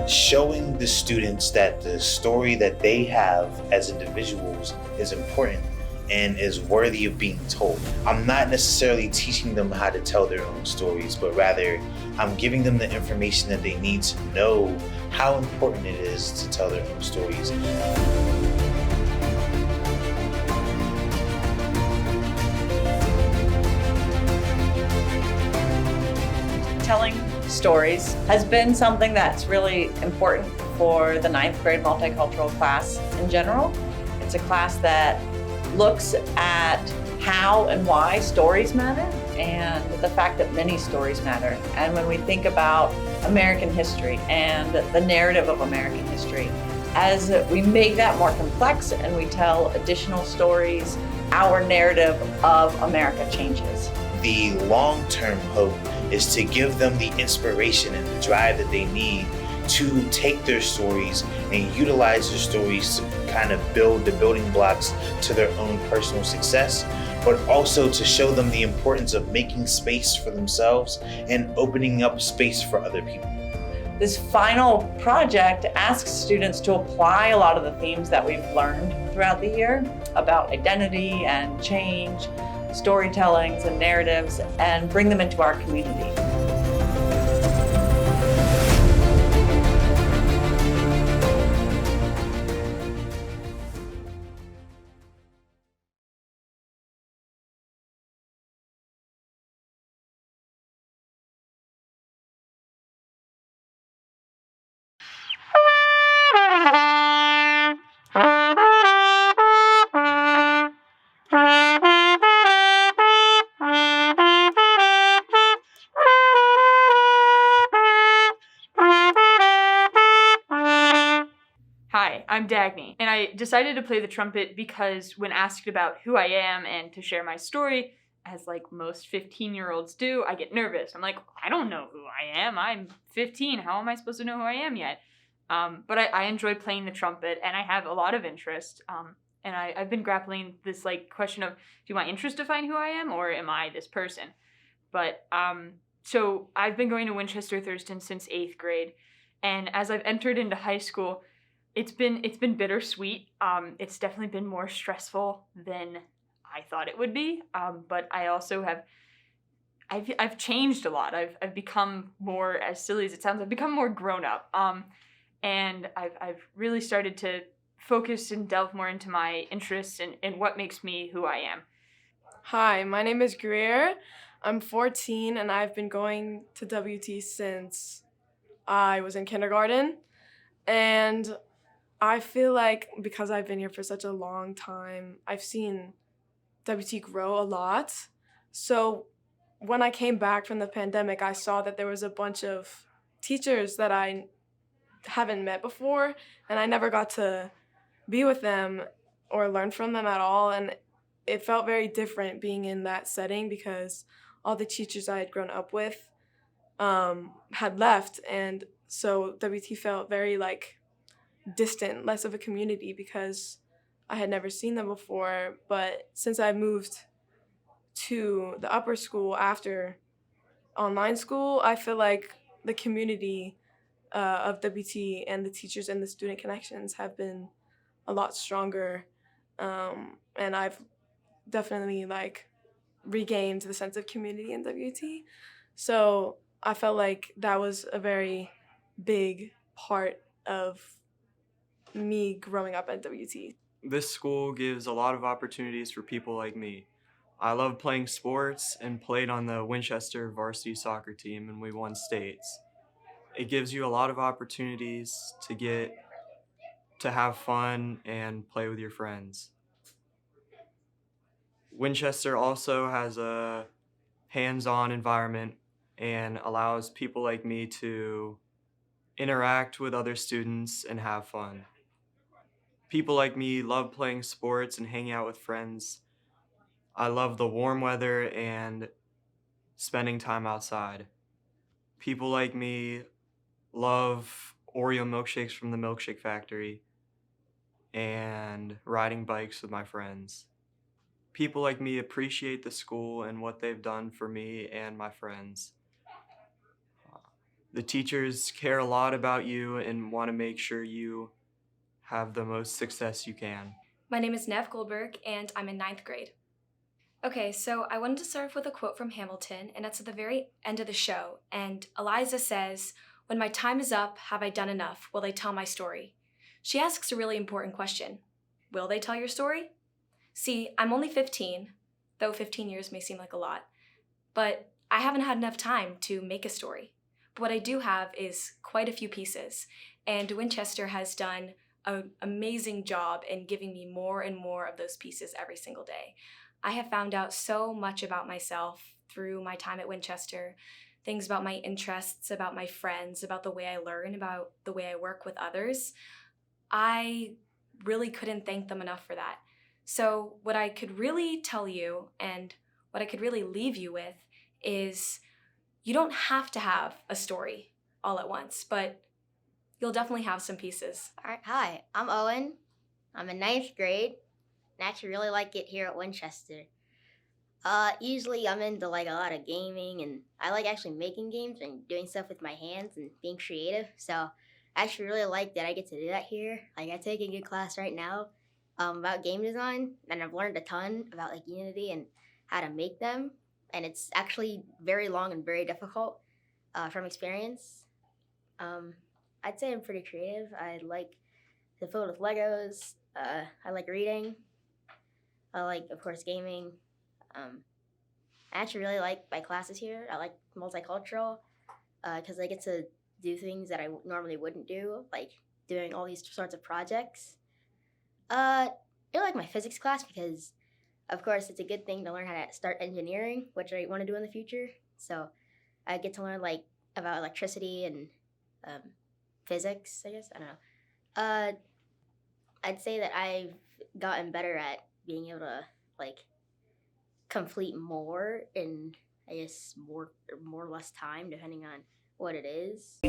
Showing the students that the story that they have as individuals is important and is worthy of being told. I'm not necessarily teaching them how to tell their own stories, but rather I'm giving them the information that they need to know how important it is to tell their own stories. Telling stories has been something that's really important for the ninth grade multicultural class in general. It's a class that looks at how and why stories matter and the fact that many stories matter. And when we think about American history and the narrative of American history, as we make that more complex and we tell additional stories, our narrative of America changes. The long-term hope is to give them the inspiration and the drive that they need to take their stories and utilize their stories to kind of build the building blocks to their own personal success, but also to show them the importance of making space for themselves and opening up space for other people. This final project asks students to apply a lot of the themes that we've learned throughout the year about identity and change, storytellings and narratives, and bring them into our community. Hi, I'm Dagny, and I decided to play the trumpet because when asked about who I am and to share my story, as like most 15-year-olds do, I get nervous. I'm like, I don't know who I am. I'm 15. How am I supposed to know who I am yet? But I enjoy playing the trumpet, and I have a lot of interest. And I've been grappling this like question of, do my interest define who I am, or am I this person? But so I've been going to Winchester Thurston since 8th grade, and as I've entered into high school, it's been bittersweet. It's definitely been more stressful than I thought it would be. But I also I've changed a lot. I've become more, as silly as it sounds, I've become more grown up. And I've really started to focus and delve more into my interests and what makes me who I am. Hi, my name is Greer. I'm 14 and I've been going to WT since I was in kindergarten. And I feel like because I've been here for such a long time, I've seen WT grow a lot. So when I came back from the pandemic, I saw that there was a bunch of teachers that I haven't met before, and I never got to be with them or learn from them at all. And it felt very different being in that setting because all the teachers I had grown up with had left. And so WT felt very like distant, less of a community because I had never seen them before. But since I moved to the upper school after online school, I feel like the community of WT and the teachers and the student connections have been a lot stronger. And I've definitely like regained the sense of community in WT. So I felt like that was a very big part of me growing up at WT. This school gives a lot of opportunities for people like me. I love playing sports and played on the Winchester varsity soccer team, and we won states. It gives you a lot of opportunities to have fun and play with your friends. Winchester also has a hands-on environment and allows people like me to interact with other students and have fun. People like me love playing sports and hanging out with friends. I love the warm weather and spending time outside. People like me love Oreo milkshakes from the Milkshake Factory and riding bikes with my friends. People like me appreciate the school and what they've done for me and my friends. The teachers care a lot about you and want to make sure you have the most success you can. My name is Nev Goldberg, and I'm in 9th grade. Okay, so I wanted to start off with a quote from Hamilton, and that's at the very end of the show. And Eliza says, "When my time is up, have I done enough? Will they tell my story?" She asks a really important question. Will they tell your story? See, I'm only 15, though 15 years may seem like a lot, but I haven't had enough time to make a story. But what I do have is quite a few pieces, and Winchester has done an amazing job in giving me more and more of those pieces every single day. I have found out so much about myself through my time at Winchester, things about my interests, about my friends, about the way I learn, about the way I work with others. I really couldn't thank them enough for that. So what I could really tell you and what I could really leave you with is you don't have to have a story all at once, but you'll definitely have some pieces. All right, hi, I'm Owen. I'm in 9th grade, and I actually really like it here at Winchester. Usually I'm into like a lot of gaming, and I like actually making games and doing stuff with my hands and being creative. So I actually really like that I get to do that here. Like I take a good class right now about game design, and I've learned a ton about like Unity and how to make them. And it's actually very long and very difficult from experience. I'd say I'm pretty creative. I like to fill with Legos. I like reading. I like, of course, gaming. I actually really like my classes here. I like multicultural because I get to do things that I normally wouldn't do, like doing all these sorts of projects. I really like my physics class because, of course, it's a good thing to learn how to start engineering, which I want to do in the future. So I get to learn like about electricity and physics, I guess. I don't know. I'd say that I've gotten better at being able to like complete more in, I guess, more or less time, depending on what it is.